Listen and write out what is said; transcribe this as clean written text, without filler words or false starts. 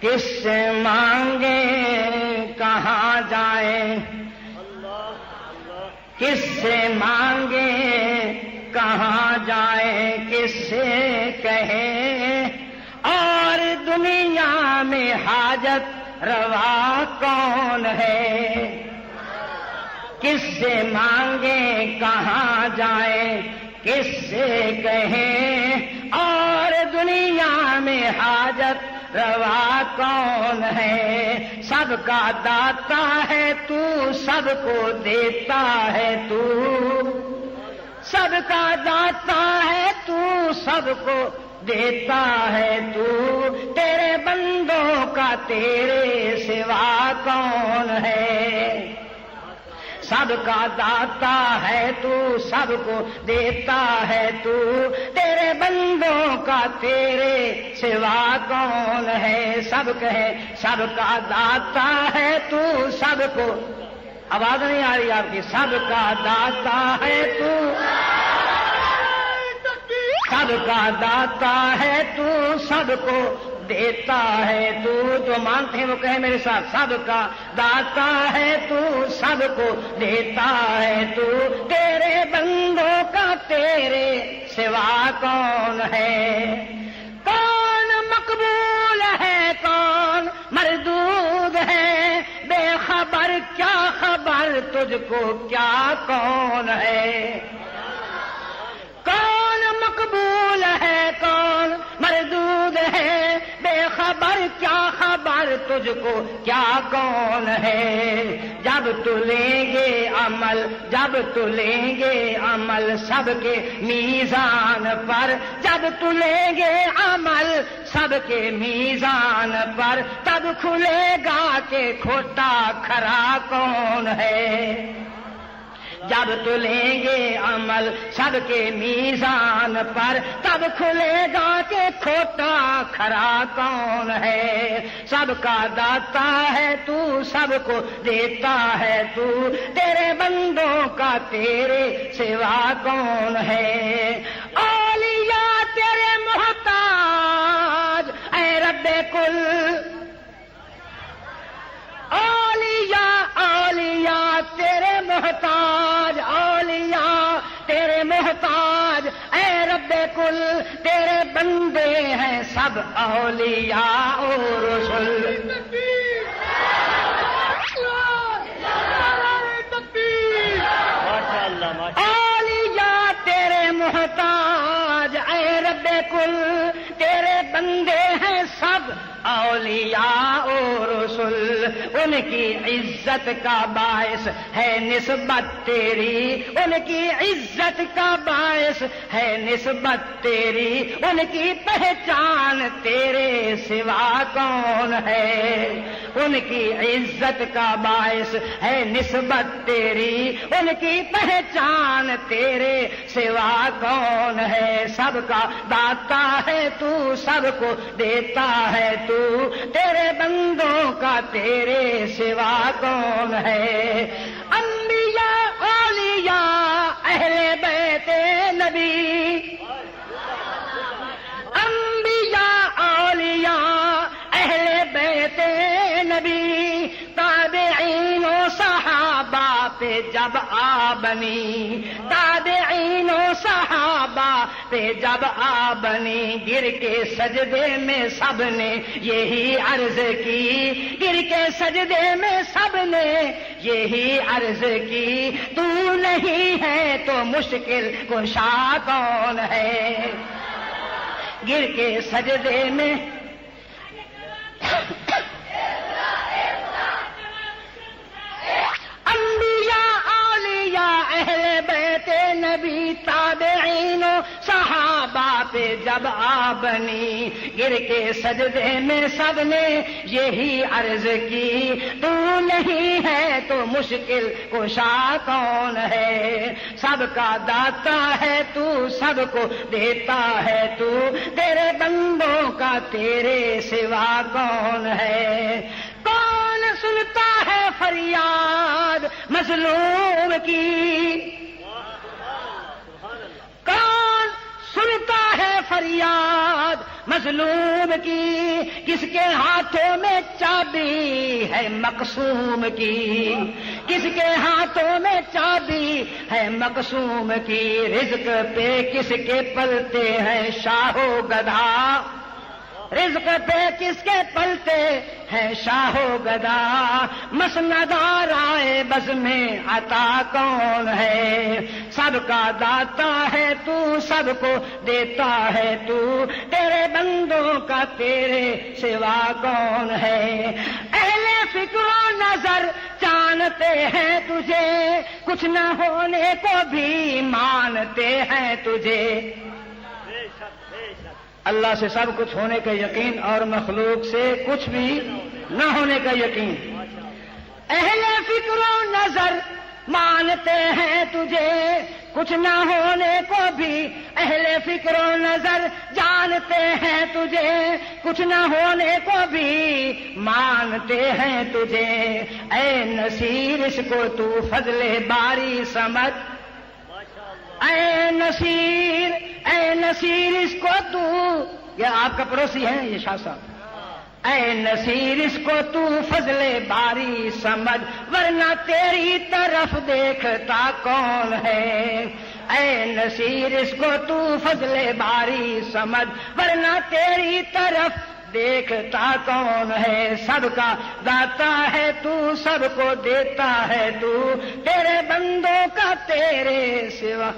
کس سے مانگے کہاں جائیں، کس سے مانگے کہاں جائیں، کس سے کہیں اور دنیا میں حاجت روا کون ہے، کس سے مانگے کہاں جائیں، کس سے کہیں اور دنیا میں حاجت روا کون ہے، سب کا داتا ہے تو، سب کو دیتا ہے تو، سب کا داتا ہے تو، سب کو دیتا ہے تو، تیرے بندوں کا تیرے سوا کون ہے، سب کا داتا ہے تو، سب کو دیتا ہے تو، تیرے بندوں کا تیرے سوا کون ہے، سب کہے سب کا داتا ہے تو، سب کو، آواز نہیں آ رہی آپ کی، سب کا داتا ہے تو، سب کا داتا ہے تو، سب کو دیتا ہے تو، جو مانتے ہیں وہ کہیں میرے ساتھ، سب کا داتا ہے تو، سب کو دیتا ہے تو، تیرے بندوں کا تیرے سوا کون ہے، کون مقبول ہے کون مردود ہے، بے خبر کیا خبر تجھ کو کیا کون ہے، کون مقبول ہے کون مردود ہے، بے خبر کیا خبر تجھ کو کیا کون ہے، جب تلیں گے عمل، جب تلیں گے عمل سب کے میزان پر، جب تلیں گے عمل سب کے میزان پر، تب کھلے گا کہ کھوٹا کھرا کون ہے، جب تلیں گے عمل سب کے میزان پر، تب کھلے گا کہ کھوٹا کھرا کون ہے، سب کا داتا ہے تو، سب کو دیتا ہے تو، تیرے بندوں کا تیرے سوا کون ہے، اولیاء تیرے محتاج اے رب کل، اولیاء اولیاء تیرے محتاج، اولیاء تیرے محتاج اے رب کل، تیرے بندے ہیں سب اولیاء و رسل، اولیاء تیرے محتاج اے رب کل، تیرے بندے ہیں سب اولیاء و رسل، ان کی عزت کا باعث ہے نسبت تیری، ان کی عزت کا باعث ہے نسبت تیری، ان کی پہچان تیرے سوا کون ہے، ان کی عزت کا باعث ہے نسبت تیری، ان کی پہچان تیرے سوا کون ہے، سب کا داتا ہے تو، سب کو دیتا ہے تو، تیرے بندوں کا تیرے سوا کون ہے، انبیاء اولیاء اہل بیت نبی، انبیاء اولیاء اہل بیت نبی، تابعین و صحابہ پہ جب آ بنی، تابعین و صحابہ پہ جب آ بنی، گر کے سجدے میں سب نے یہی عرض کی، گر کے سجدے میں سب نے یہی عرض کی، تو نہیں ہے تو مشکل کشا کون ہے، گر کے سجدے میں انبیاء اولیاء اہل بیت نبی، تابعین و صحابہ پہ جب آ بنی، گر کے سجدے میں سب نے یہی عرض کی، تو نہیں ہے تو مشکل کشا کون ہے، سب کا داتا ہے تو، سب کو دیتا ہے تو، تیرے بندوں کا تیرے سوا کون ہے، کون سنتا ہے فریاد مظلوم کی، کون سنتا ہے فریاد مظلوم کی، کس کے ہاتھوں میں چابی ہے مقسوم کی، کس کے ہاتھوں میں چابی ہے مقسوم کی، رزق پہ کس کے پلتے ہیں شاہ و گدھا، رزق پہ کس کے پلتے ہیں شاہ و گدا، مسند آرائے بز میں عطا کون ہے، سب کا داتا ہے تو، سب کو دیتا ہے تو، تیرے بندوں کا تیرے سوا کون ہے، اہل فکر و نظر جانتے ہیں تجھے، کچھ نہ ہونے کو بھی مانتے ہیں تجھے، اللہ سے سب کچھ ہونے کا یقین اور مخلوق سے کچھ بھی نہ ہونے کا یقین، اہل فکر و نظر مانتے ہیں تجھے، کچھ نہ ہونے کو بھی اہل فکر و نظر جانتے ہیں تجھے، کچھ نہ ہونے کو بھی مانتے ہیں تجھے، اے نصیر اس کو تو فضل باری سمجھ، اے نصیر اس کو تو، یہ آپ کا پڑوسی ہے یہ شاہ صاحب، اے نصیر اس کو تو فضل باری سمجھ، ورنہ تیری طرف دیکھتا کون ہے، اے نصیر اس کو تو فضل باری سمجھ، ورنہ تیری طرف دیکھتا کون ہے، سب کا داتا ہے تو، سب کو دیتا ہے تو، تیرے بندوں کا تیرے سوا